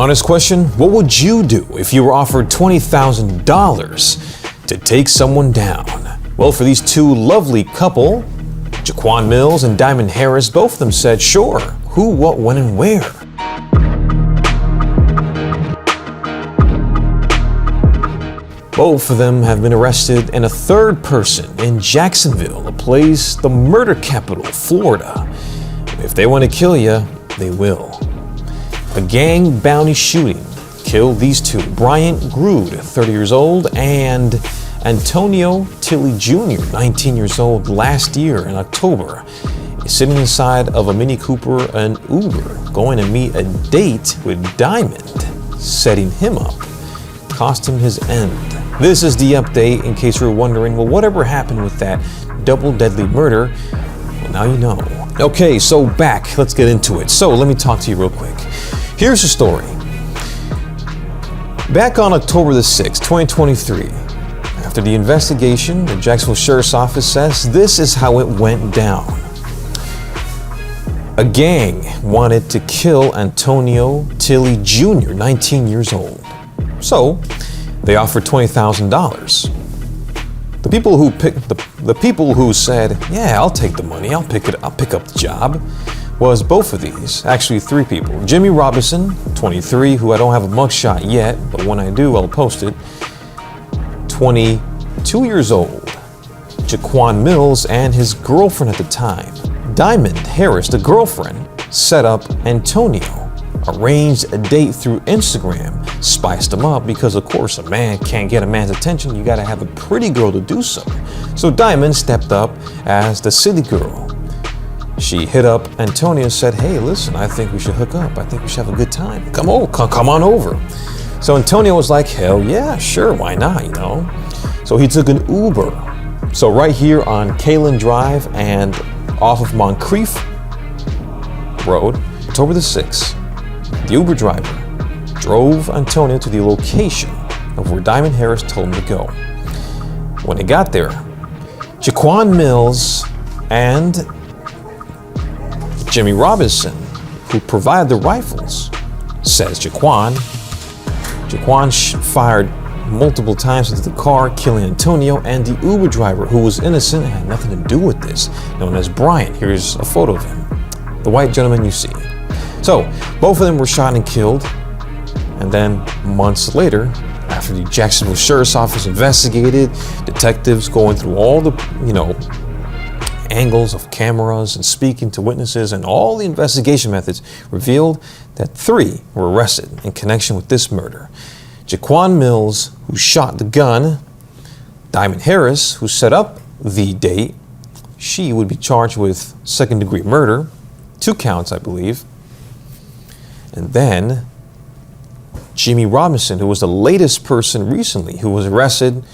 Honest question, what would you do if you were offered $20,000 to take someone down? Well, for these two lovely couple, Jaquan Mills and Diamond Harris, both of them said sure. Who, what, when, and where? Both of them have been arrested, and a third person in Jacksonville, a place, the murder capital, Florida. If they want to kill you, they will. A gang bounty shooting killed these two, Bryant Grood, 30 years old, and Antonio Tillie Jr., 19 years old, last year in October. He's sitting inside of a Mini Cooper and Uber, going to meet a date with Diamond, setting him up, cost him his end. This is the update in case you're wondering, well, whatever happened with that double deadly murder? Well, now you know. Okay, so let's get into it. So let me talk to you real quick. Here's the story. Back on October the 6th, 2023, after the investigation, the Jacksonville Sheriff's Office says this is how it went down. A gang wanted to kill Antonio Tillie Jr., 19 years old. So they offered $20,000. The people who said, yeah, I'll take the money, I'll pick up the job, was both of these, actually three people. Jimmy Robinson, 23, who I don't have a mugshot yet, but when I do, I'll post it. 22 years old, Jaquan Mills and his girlfriend at the time. Diamond Harris, the girlfriend, set up Antonio, arranged a date through Instagram, spiced them up because of course a man can't get a man's attention, you gotta have a pretty girl to do so. So Diamond stepped up as the city girl. She hit up Antonio and said, hey, listen, I think we should hook up. I think we should have a good time. Come on over. So Antonio was like, hell yeah, sure, why not, you know? So he took an Uber. So right here on Kalin Drive and off of Moncrief Road, October the 6th, the Uber driver drove Antonio to the location of where Diamond Harris told him to go. When he got there, Jaquan Mills and Jimmy Robinson, who provided the rifles, says Jaquan fired multiple times into the car, killing Antonio, and the Uber driver, who was innocent and had nothing to do with this, known as Brian. Here's a photo of him, the white gentleman you see. So both of them were shot and killed, and then months later, after the Jacksonville Sheriff's Office investigated, detectives going through all the, angles of cameras and speaking to witnesses and all the investigation methods, revealed that three were arrested in connection with this murder. Jaquan Mills, who shot the gun, Diamond Harris, who set up the date, she would be charged with second-degree murder, 2 counts, I believe. And then Jimmy Robinson, who was the latest person recently who was arrested,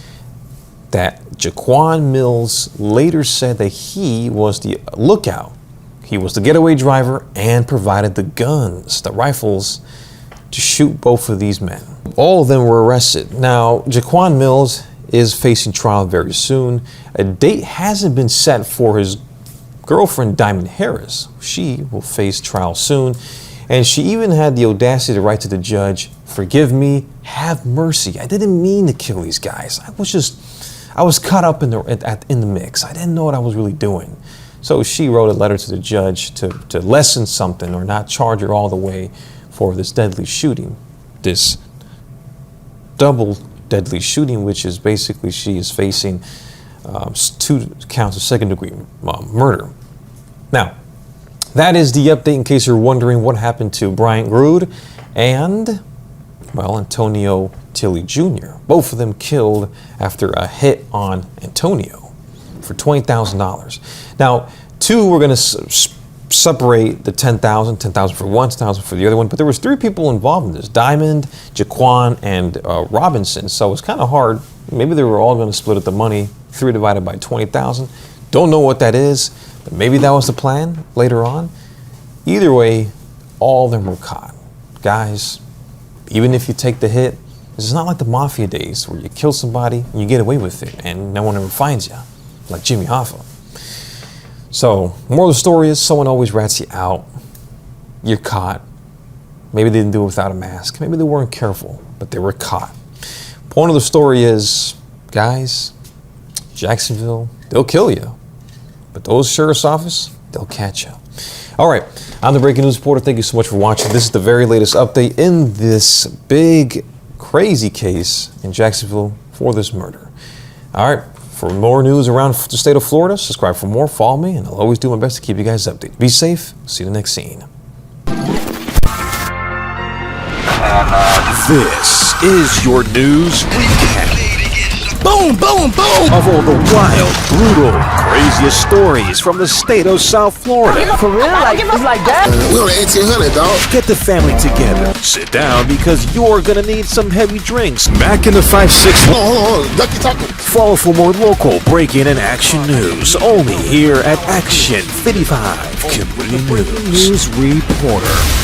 that Jaquan Mills later said that he was the lookout. He was the getaway driver and provided the guns, the rifles, to shoot both of these men. All of them were arrested. Now, Jaquan Mills is facing trial very soon. A date hasn't been set for his girlfriend, Diamond Harris. She will face trial soon. And she even had the audacity to write to the judge, forgive me, have mercy. I didn't mean to kill these guys. I was caught up in the mix. I didn't know what I was really doing. So she wrote a letter to the judge to lessen something or not charge her all the way for this deadly shooting, this double deadly shooting, which is basically she is facing 2 counts of second-degree murder. Now, that is the update in case you're wondering what happened to Bryant Grood and, well, Antonio Tillie Jr. Both of them killed after a hit on Antonio for $20,000. Now, 2 were going to separate the $10,000 for one, $10,000 for the other one, but there was 3 people involved in this: Diamond, Jaquan, and Robinson. So it's kind of hard. Maybe they were all going to split up the money, 3 divided by 20,000. Don't know what that is, but maybe that was the plan later on. Either way, all of them were caught. Guys, even if you take the hit, this is not like the mafia days where you kill somebody and you get away with it and no one ever finds you, like Jimmy Hoffa. So, moral of the story is someone always rats you out. You're caught. Maybe they didn't do it without a mask. Maybe they weren't careful, but they were caught. Point of the story is, guys, Jacksonville, they'll kill you. But those sheriff's office, they'll catch you. All right, I'm the Breaking News Reporter. Thank you so much for watching. This is the very latest update in this big, crazy case in Jacksonville for this murder. All right, for more news around the state of Florida, subscribe for more, follow me, and I'll always do my best to keep you guys updated. Be safe. See you in the next scene. This is your news recap. Boom, boom, boom! Of all the wild, brutal, craziest stories from the state of South Florida. For real? Like, it's like that? We on 1800, dog. Get the family together. Sit down because you're gonna need some heavy drinks. Back in the 5-6. Hold on. Ducky Taco. Follow for more local break-in and action news. Only here at Action 55 Community News Reporter.